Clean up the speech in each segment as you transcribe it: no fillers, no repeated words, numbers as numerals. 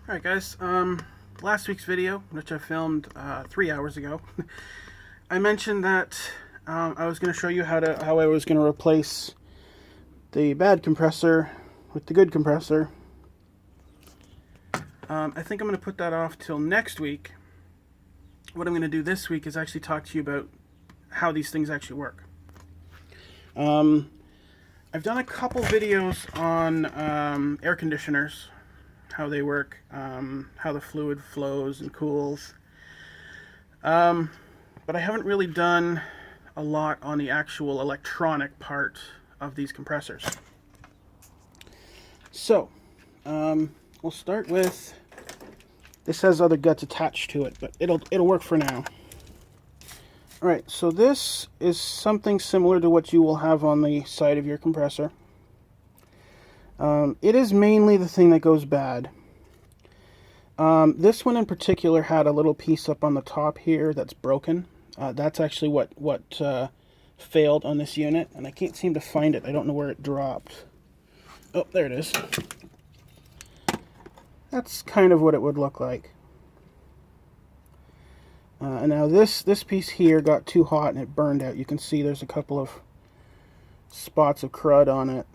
Alright guys, last week's video, which I filmed 3 hours ago, I mentioned that I was going to show you how I was going to replace the bad compressor with the good compressor. I think I'm going to put that off till next week. What I'm going to do this week is actually talk to you about how these things actually work. I've done a couple videos on air conditioners, how they work, how the fluid flows and cools. But I haven't really done a lot on the actual electronic part of these compressors. So, we'll start with, this has other guts attached to it, but it'll work for now. Alright, so this is something similar to what you will have on the side of your compressor. It is mainly the thing that goes bad. This one in particular had a little piece up on the top here that's broken. That's actually what failed on this unit, and I can't seem to find it. I don't know where it dropped. Oh, there it is. That's kind of what it would look like. And now this piece here got too hot and it burned out. You can see there's a couple of spots of crud on it.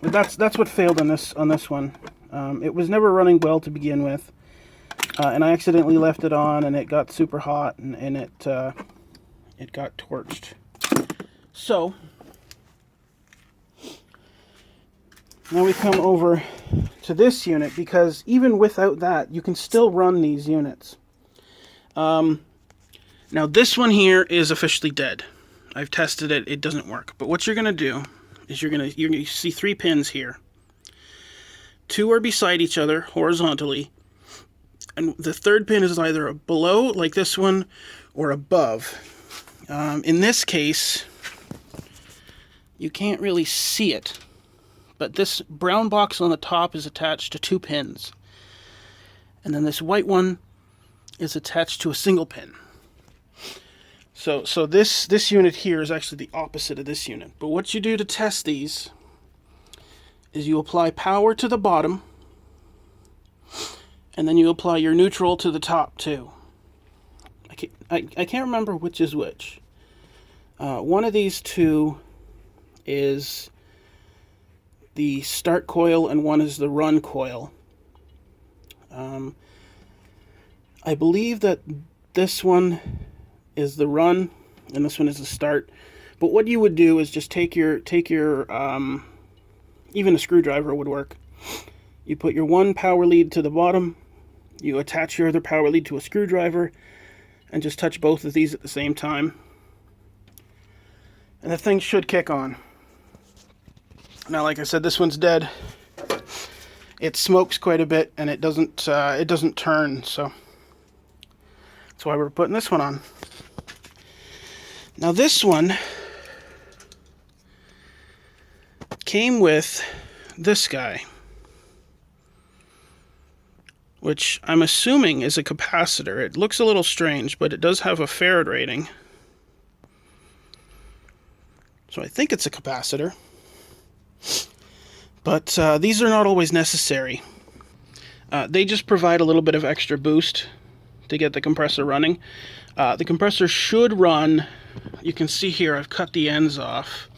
But that's what failed on this one. It was never running well to begin with, and I accidentally left it on, and it got super hot, and it got torched. So now we come over to this unit, because even without that, you can still run these units. Now this one here is officially dead. I've tested it; it doesn't work. But what you're gonna do is you're gonna see 3 pins here. 2 are beside each other horizontally, and the 3rd pin is either below, like this one, or above. In this case, you can't really see it, but this brown box on the top is attached to 2 pins, and then this white one is attached to a single pin. So this unit here is actually the opposite of this unit. But what you do to test these is you apply power to the bottom, and then you apply your neutral to the top too. I can't remember which is which. One of these two is the start coil and one is the run coil. I believe that this one is the run and this one is the start. But what you would do is just take your even a screwdriver would work. You put your one power lead to the bottom, you attach your other power lead to a screwdriver, and just touch both of these at the same time, and the thing should kick on. Now, like I said, this one's dead. It smokes quite a bit, and it doesn't turn, so that's why we're putting this one on. Now this one came with this guy, which I'm assuming is a capacitor. It looks a little strange, but it does have a farad rating, so I think it's a capacitor. But these are not always necessary. They just provide a little bit of extra boost to get the compressor running. The compressor should run. You can see here I've cut the ends off.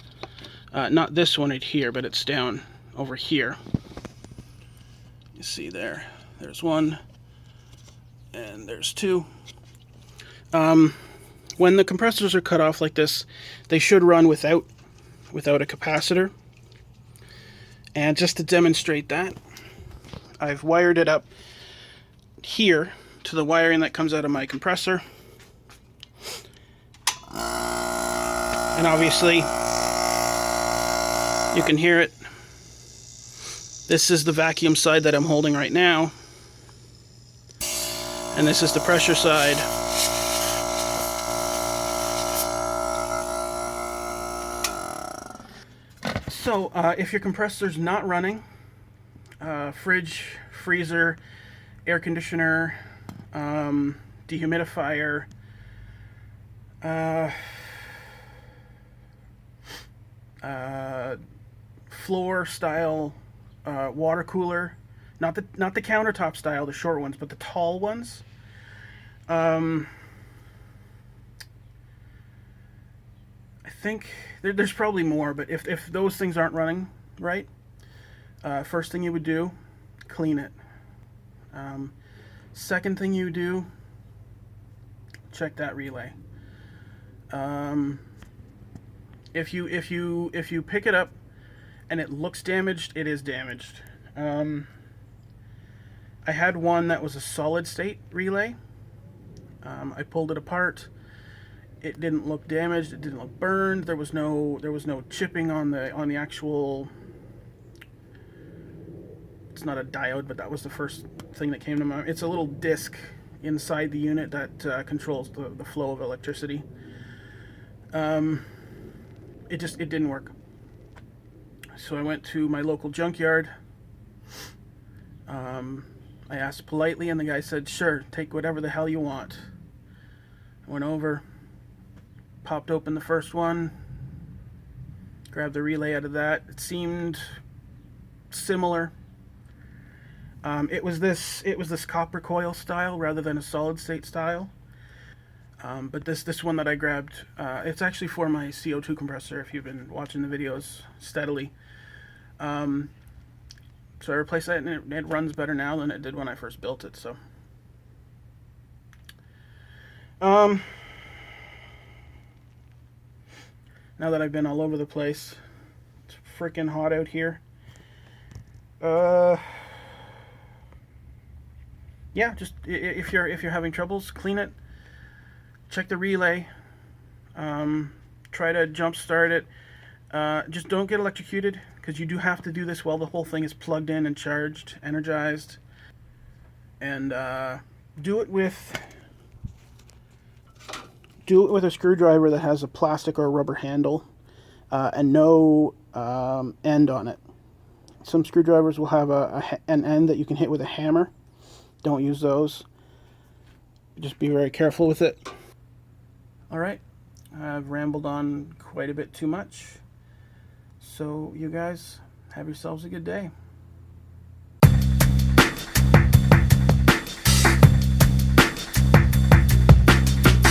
Not this one right here, but it's down over here. You see there. There's one, and there's 2. When the compressors are cut off like this, they should run without a capacitor. And just to demonstrate that, I've wired it up here to the wiring that comes out of my compressor. And obviously, you can hear it. This is the vacuum side that I'm holding right now. And this is the pressure side. So, if your compressor's not running, fridge, freezer, air conditioner, dehumidifier, floor style water cooler, not the countertop style, the short ones, but the tall ones. I think there's probably more, but if those things aren't running right, first thing you would do, clean it. Second thing you do, check that relay. If you pick it up and it looks damaged, it is damaged. I had one that was a solid state relay. I pulled it apart. It didn't look damaged. It didn't look burned. There was no chipping on the actual. It's not a diode, but that was the first thing that came to mind. It's a little disc inside the unit that controls the flow of electricity. It didn't work. So I went to my local junkyard. I asked politely, and the guy said, "Sure, take whatever the hell you want." I went over, popped open the first one, grabbed the relay out of that. It seemed similar. It was this copper coil style rather than a solid state style. But this one that I grabbed, it's actually for my CO2 compressor. If you've been watching the videos steadily, so I replaced that, and it runs better now than it did when I first built it. So, now that I've been all over the place, it's freaking hot out here. Yeah, just if you're having troubles, clean it. Check the relay. Try to jump start it. Just don't get electrocuted, because you do have to do this while the whole thing is plugged in and charged, energized. And do it with a screwdriver that has a plastic or a rubber handle and no end on it. Some screwdrivers will have an end that you can hit with a hammer. Don't use those. Just be very careful with it. Alright, I've rambled on quite a bit too much. So you guys, have yourselves a good day.